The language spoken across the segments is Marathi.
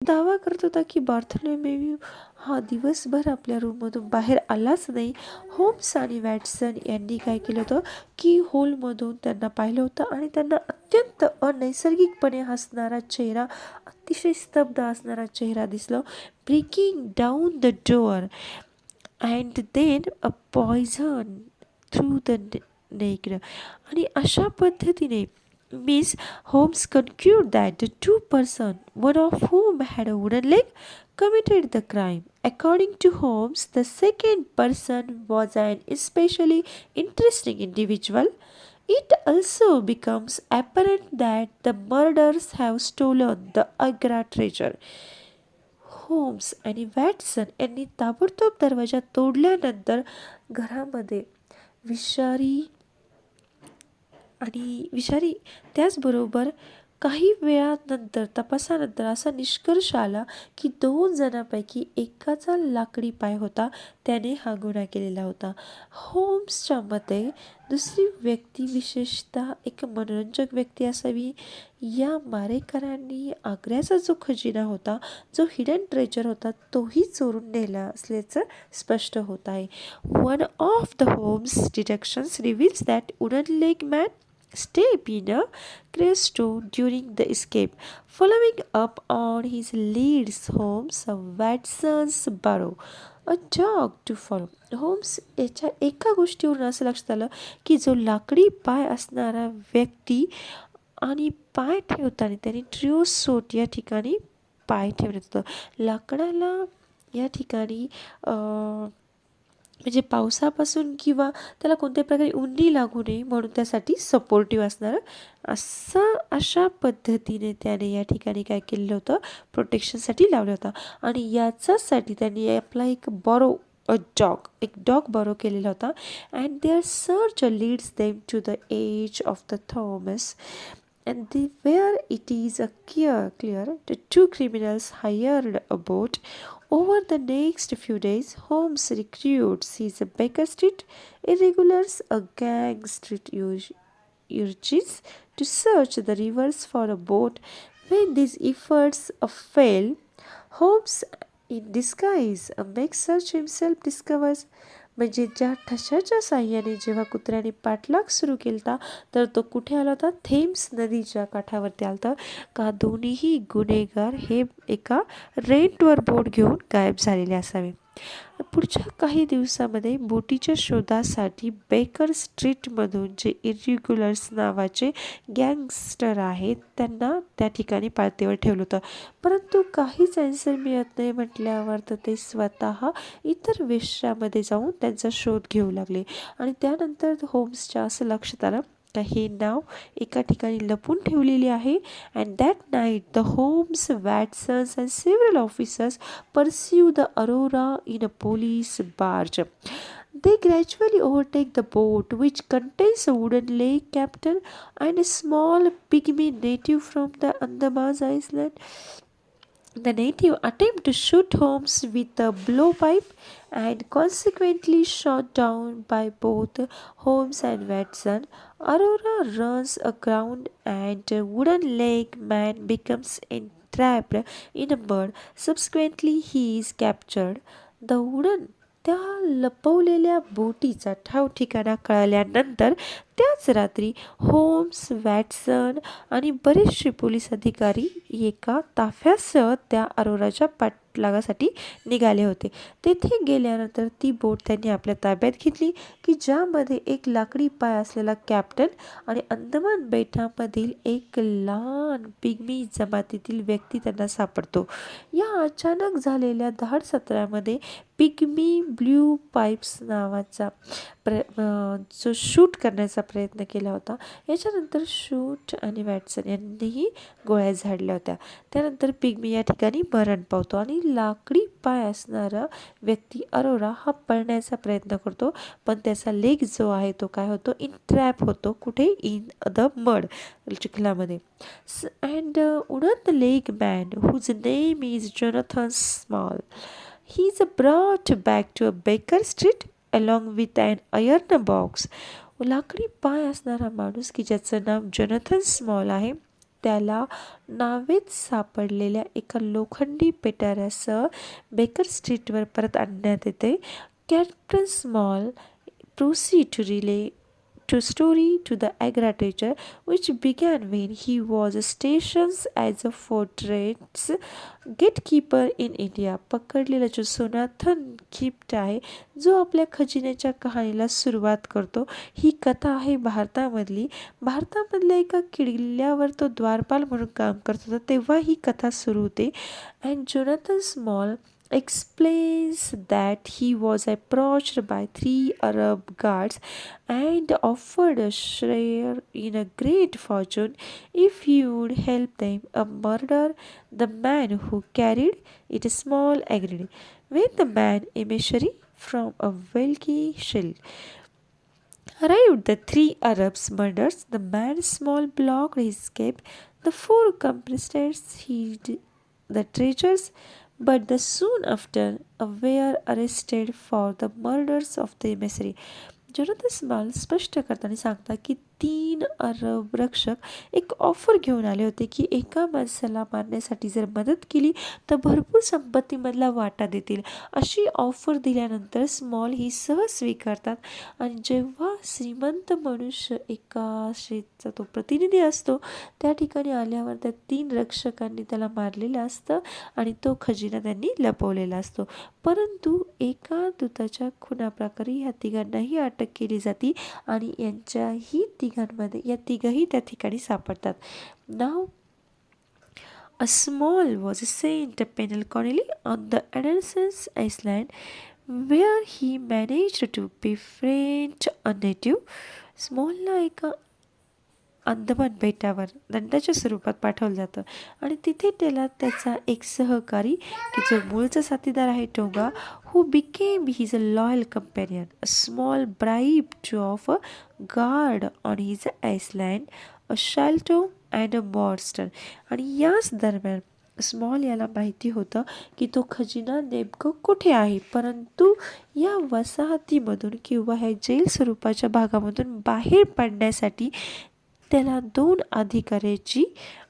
दावा करत होता की बार्थोलोमेव हा दिवसभर आपल्या रूममधून बाहेर आलाच नाही. होम्स आणि वॅटसन यांनी काय केलं होतं की होलमधून त्यांना पाहिलं होतं आणि त्यांना अत्यंत अनैसर्गिकपणे हसणारा चेहरा, अतिशय स्तब्ध असणारा चेहरा दिसला. Breaking down the door and then a poison through the neck. आणि अशा पद्धतीने Miss Holmes concluded that the two persons, one of whom had a wooden leg, committed the crime. According to Holmes, the second person was an especially interesting individual. It also becomes apparent that the murderers have stolen the Agra treasure. Holmes आणि वॅटसन यांनी ताबडतोब दरवाजा तोडल्यानंतर घरामध्ये विषारी त्याचबरोबर काही वेळानंतर तपासानंतर असा निष्कर्ष आला की 2 जणांपैकी एकाचा लाकडी पाय होता, त्याने हा गुन्हा केलेला होता. होम्सच्या मते दुसरी व्यक्ती विशेषतः एक मनोरंजक व्यक्ती असावी. या मारेकऱ्यांनी आग्र्याचा जो खजिना होता, जो हिडन ट्रेजर होता, तोही चोरून नेला असल्याचं स्पष्ट होत आहे. One of the Holmes deductions reveals that wooden leg man stayed in a Cresto during the escape. Following up on his leads, Holmes Watson's borrow a dog to follow. Holmes याच्या एका गोष्टीवरून असं लक्षात आलं की जो लाकडी पाय असणारा व्यक्ती आणि पाय ठेवताना त्यांनी ट्रिओसोट या ठिकाणी पाय ठेवण्यात होतं. लाकडाला या ठिकाणी म्हणजे पावसापासून किंवा त्याला कोणत्याही प्रकारे उन्नी लागू नये म्हणून त्यासाठी सपोर्टिव्ह असणारं अशा पद्धतीने त्याने या ठिकाणी काय केलेलं होतं, प्रोटेक्शनसाठी लावलं होतं. आणि याच्यासाठी त्यांनी आपला एक डॉग बॉरो केलेला होता. And their search leads them to the edge of the Thomas and where it is clear the two criminals hired a boat. Over the next few days, Holmes recruits his Baker Street irregulars, a gang street urges to search the rivers for a boat. When these efforts fail, Holmes, in disguise, makes search himself discovers. म्हणजे ज्या ठशाच्या साह्याने जेव्हा कुत्र्याने पाठलाग सुरू केला तर तो कुठे आला होता, थेम्स नदीच्या काठावरती आला होता. का दोन्हीही गुन्हेगार हे एका रेंटवर बोट घेऊन गायब झालेले असावे. पुढच्या काही दिवसामध्ये बोटीच्या शोधासाठी बेकर स्ट्रीटमधून जे इरिग्युलर्स नावाचे गँगस्टर आहेत त्यांना त्या ठिकाणी पाळतेवर ठेवलं होतं. परंतु काहीच आन्सर मिळत नाही म्हटल्यावर तर ते स्वतः इतर वेश्यामध्ये जाऊन त्यांचा शोध घेऊ लागले. आणि त्यानंतर होम्सच्या असं लक्षात आलं का हे नाव एका ठिकाणी लपून ठेवलेले आहे. And that night the Holmes, Watsons and several officers pursue the Aurora in a police barge. They gradually overtake the boat, which contains a wooden lake captain and a small pygmy native from the Andaman Island. The native attempt to shoot Holmes with a blowpipe and consequently shot down by both Holmes and Watson. Aurora runs aground and wooden leg man becomes entrapped in a mud. Subsequently, he is captured. The wooden त्या लपवलेल्या बोटीचा ठाव ठिकाणा कळाल्यानंतर त्याच रात्री होम्स, वॅटसन आणि बरेचसे पोलीस अधिकारी एका ताफ्यासह त्या अरोराच्या पाठलागासाठी निघाले होते. तेथे गेल्यानंतर ती बोट त्यांनी आपल्या ताब्यात घेतली की ज्यामध्ये एक लाकडी पाय असलेला कॅप्टन आणि अंदमान बेटामधील एक लहान पिग्मी जमातीतील व्यक्ती त्यांना सापडतो. या अचानक झालेल्या धाड सत्रामध्ये पिग्मी ब्ल्यू पाईप्स नावाचा जो शूट करण्याचा प्रयत्न केला होता. याच्यानंतर शूट आणि वॅटसन यांनीही गोळ्या झाडल्या होत्या. त्यानंतर पिग्मी या ठिकाणी मरण पावतो आणि लाकडी पाय असणारा व्यक्ती अरोरा हा पळण्याचा प्रयत्न करतो, पण त्याचा लेग जो आहे तो काय होतो, इन ट्रॅप होतो. कुठे, इन द मड, चिखलामध्ये. And the leg man whose name is Jonathan Small, he is brought back to a Baker Street along with an iron box. लाकडी पाय असणारा माणूस की ज्याचं नाव जोनाथन स्मॉल आहे त्याला नावेत सापडलेल्या एका लोखंडी पेटाऱ्यासह बेकर स्ट्रीटवर परत आणण्यात येते. Captain small proceed to relay to story to the Agra treasure, which began when he was stationed as a fortress gatekeeper in India. पकडलेला जो सोनाथन खिप्ट आहे, जो आपल्या खजिन्याच्या कहाणीला सुरुवात करतो. ही कथा आहे भारतामधल्या एका किल्ल्यावर तो द्वारपाल म्हणून काम करत होता, तेव्हा ही कथा सुरू होते. And Jonathan small explains that he was approached by 3 Arab guards and offered a share in a great fortune if he would help them murder the man who carried it. Small agreed. When the man, emissary from a wealthy shield, arrived, the 3 Arabs murders the man. Small blocked his escape. The 4 complicits hid the treasures, but the soon after were arrested for the murders of the emissary. Jonathan small स्पष्ट करताना सांगतात की 3 अरब रक्षक एक ऑफर घेऊन आले होते की एका माणसाला मारण्यासाठी जर मदत केली तर भरपूर संपत्तीमधला वाटा देतील. अशी ऑफर दिल्यानंतर स्मॉल ही सहज स्वीकारतात. आणि जेव्हा श्रीमंत मनुष्य एका शेतचा तो प्रतिनिधी असतो, त्या ठिकाणी आल्यावर त्या 3 रक्षकांनी त्याला मारलेलं असतं आणि तो खजिना त्यांनी लपवलेला असतो. परंतु एका दूताच्या खुनाप्रकरणी ह्या तिघांनाही अटक केली जाते आणि या तिघही त्या ठिकाणी सापडतात. नाव A small was sent penal colony on the Andersons Island, where he managed to befriend a native. स्मॉलला एका अंदमान बेटावर दंडाच्या स्वरूपात पाठवलं जातं आणि तिथे त्याला त्याचा एक सहकारी की जो मूळचा साथीदार आहे tonga, who became his loyal companion. A small bribe to offer guard on his island, a shelter and a monster. आणि याच दरम्यान स्मॉल याला माहिती होतं की तो खजिना नेमकं कुठे आहे, परंतु या वसाहतीमधून किंवा ह्या जेल स्वरूपाच्या भागामधून बाहेर पडण्यासाठी त्याला 2 अधिकाऱ्याची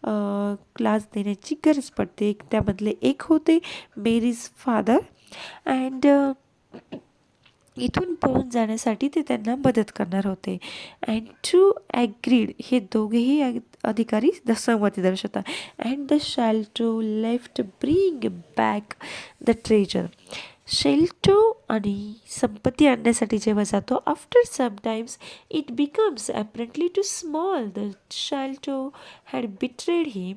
क्लास देण्याची गरज पडते. त्यामधले एक होते मेरीज फादर अँड इथून पळून जाण्यासाठी ते त्यांना मदत करणार होते. अँड टू ॲग्रीड, हे दोघेही अधिकारी सहमती दर्शवतात. And the Sholto left bring back the treasure. Sholto आणि संपत्ती आणण्यासाठी जेव्हा जातो, after sometimes it becomes apparently to Small the Sholto had betrayed him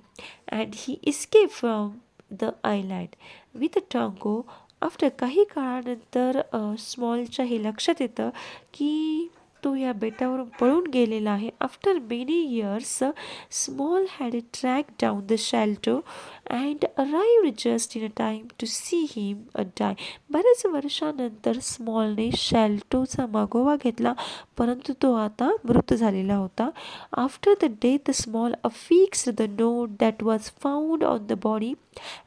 and he escape from the island with Tonga. After काही काळानंतर स्मॉलच्या हे लक्षात येतं की तो या बेटावरून पळून गेलेला आहे. After many years Small had track down the Sholto and arrived just in a time to see him die. बऱ्याच वर्षानंतर स्मॉलने शॅल्टोचा मागोवा घेतला, परंतु तो आता मृत झालेला होता. After the death Small affixed the note that was found on the body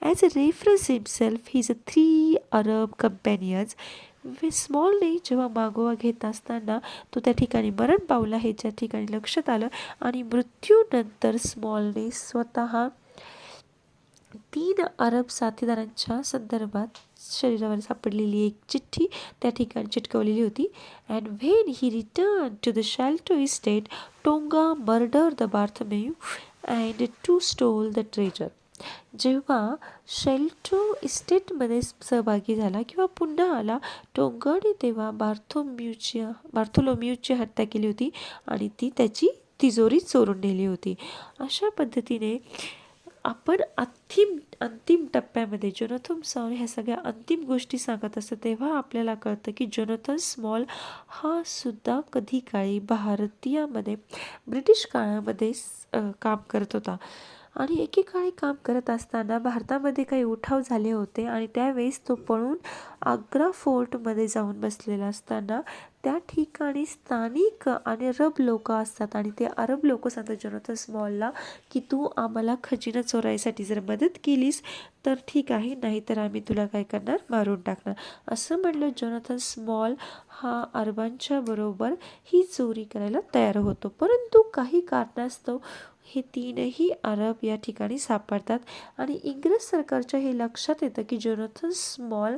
as a reference himself his 3 Arab companions. स्मॉलने जेव्हा मागोवा घेत असताना तो त्या ठिकाणी मरण पावला हे ज्या ठिकाणी लक्षात आलं आणि मृत्यूनंतर स्मॉलने स्वतः 3 अरब साथीदारांच्या संदर्भात शरीरावर सापडलेली एक चिठ्ठी त्या ठिकाणी चिटकवलेली होती. And when he return to the Sholto estate, Tonga murder the Bartholomew and to stole the treasure. जेव्हा शेल्टो इस्टेटमध्ये सहभागी झाला किंवा पुन्हा आला, टोंगाने तेव्हा बार्थोलोम्यूची हत्या केली होती आणि ती त्याची तिजोरी चोरून नेली होती. अशा पद्धतीने आपण अंतिम टप्प्यामध्ये जोनाथन स्मॉल ह्या सगळ्या अंतिम गोष्टी सांगत असतं, तेव्हा आपल्याला कळतं की जोनाथन स्मॉल हा सुद्धा कधी काळी भारतीयामध्ये ब्रिटिश काळामध्ये काम करत होता. आणि एकेकाळी काम करत असताना भारतामध्ये काही उठाव झाले होते आणि त्यावेळेस तो पळून आग्रा फोर्टमध्ये जाऊन बसलेला असताना त्या ठिकाणी स्थानिक आणि अरब लोक असतात आणि ते अरब लोक सांगतात जोनाथन स्मॉलला की तू आम्हाला खजिना चोरायसाठी जर मदत केलीस तर ठीक आहे, नाही तर आम्ही तुला काय करणार, मारून टाकणार. असं म्हणलं जोनाथन स्मॉल हा अरबांच्या बरोबर ही चोरी करायला तयार होतो. परंतु काही कारणास्तव हे तीनही अरब या ठिकाणी सापडतात आणि इंग्रज सरकारच्या हे लक्षात येतं की जोनाथन स्मॉल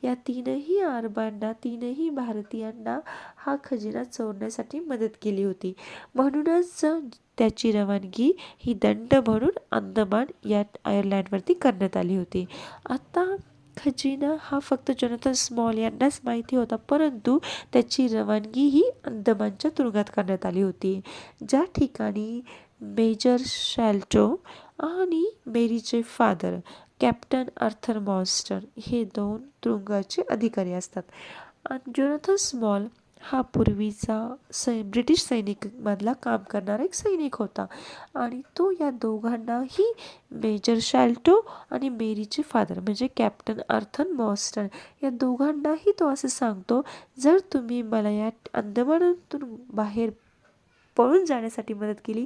या तीनही अरबांना, तीनही भारतीयांना हा खजिना चोरण्यासाठी मदत केली होती. म्हणूनच त्याची रवानगी ही दंड म्हणून अंदमान या आयर्लंडवरती करण्यात आली होती. आता खजिना हा फक्त जोनाथन स्मॉल यांनाच माहिती होता, परंतु त्याची रवानगी ही अंदमानच्या तुरुंगात करण्यात आली होती, ज्या ठिकाणी मेजर शॅल्टो आणि मेरीचे फादर कॅप्टन आर्थर मॉस्टर हे 2 तुरुंगाचे अधिकारी असतात. आणि जोनाथन स्मॉल हा पूर्वीचा ब्रिटिश सैनिकांमधला काम करणारा एक सैनिक होता आणि तो या दोघांनाही, मेजर शॅल्टो आणि मेरीचे फादर म्हणजे कॅप्टन आर्थर मॉस्टर या दोघांनाही तो असं सांगतो, जर तुम्ही मला या अंदमानातून बाहेर पळून जाण्यासाठी मदत केली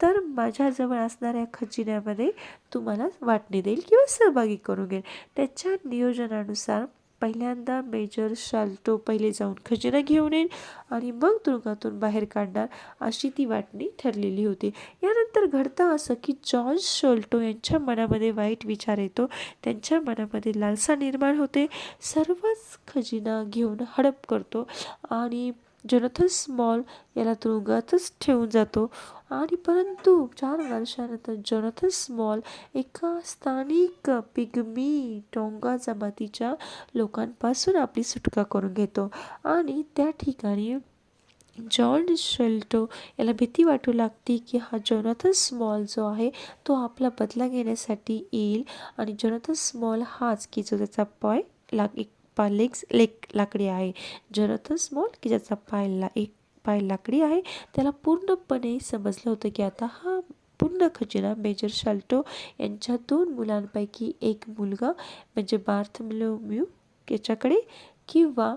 तर माझ्याजवळ असणाऱ्या खजिन्यामध्ये तुम्हाला वाटणी देईल किंवा सहभागी करून घेईल. त्याच्या नियोजनानुसार पहिल्यांदा मेजर शाल्टो पहिले जाऊन खजिना घेऊन येईल आणि मग तुरुंगातून बाहेर काढणार, अशी ती वाटणी ठरलेली होती. यानंतर घडतं असं की जॉर्ज शोल्टो यांच्या मनामध्ये वाईट विचार येतो, त्यांच्या मनामध्ये लालसा निर्माण होते, सर्वच खजिना घेऊन हडप करतो आणि जोनाथन स्मॉल याला तुरुंगातच ठेवून जातो. आणि परंतु 4 वर्षानंतर जोनाथन स्मॉल एका स्थानिक पिग्मी टोंगा जमातीच्या लोकांपासून आपली सुटका करून घेतो आणि त्या ठिकाणी जॉर्ज शेल्टो याला भीती वाटू लागते की हा जोनाथन स्मॉल जो आहे तो आपला बदला घेण्यासाठी येईल आणि जोनाथन स्मॉल हाच की जो त्याचा लाकडी आहे. जोनाथन स्मॉल की ज्याचा पाय लाकडी आहे, त्याला पूर्णपणे समजलं होतं की आता हा पूर्ण खजिना मेजर शाल्टो यांच्या 2 मुलांपैकी एक मुलगा म्हणजे बार्थोलोम्यू याच्याकडे किंवा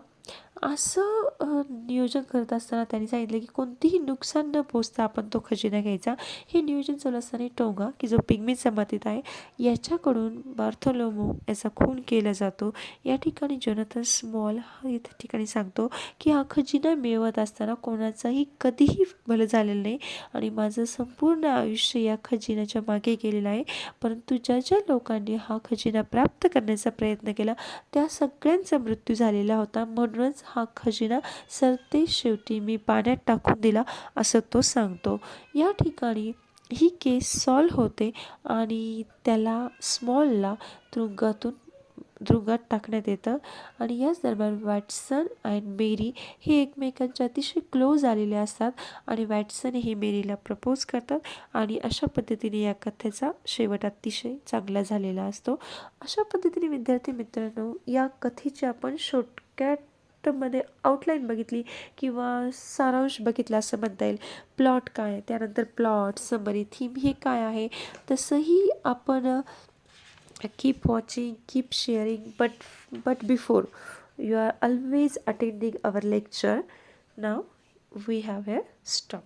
असं नियोजन करत असताना त्यांनी सांगितलं की कोणतीही नुकसान न पोचता आपण तो खजिना घ्यायचा. हे नियोजन चालू असताना टोंगा की जो पिग्मी जमातीत आहे याच्याकडून बार्थोलोमो याचा खून केला जातो. या ठिकाणी जोनाथन स्मॉल हा या ठिकाणी सांगतो की हा खजिना मिळवत असताना कोणाचाही कधीही भलं झालेलं नाही आणि माझं संपूर्ण आयुष्य या खजिन्याच्या मागे गेलेलं आहे, परंतु ज्या ज्या लोकांनी हा खजिना प्राप्त करण्याचा प्रयत्न केला त्या सगळ्यांचा मृत्यू झालेला होता, म्हणूनच हा खजिना सरतेशेवटी मी पाण्यात टाकून दिला, असं तो सांगतो. या ठिकाणी ही केस सॉल्व्ह होते आणि त्याला स्मॉलला तुरुंगात टाकण्यात येतं आणि याच दरम्यान वॅटसन अँड मेरी हे एकमेकांच्या अतिशय क्लोज आलेले असतात आणि वॅटसन हे मेरीला प्रपोज करतात आणि अशा पद्धतीने या कथेचा शेवट अतिशय चांगला झालेला असतो. अशा पद्धतीने विद्यार्थी मित्रांनो, या कथेची आपण शॉर्टकटमध्ये आउटलाईन बघितली किंवा सारांश बघितला असं म्हणता येईल. प्लॉट काय, त्यानंतर प्लॉट, समरी, थीम हे काय आहे, तसंही आपण keep watching, keep sharing, but before you are always attending our lecture. Now we have a stop.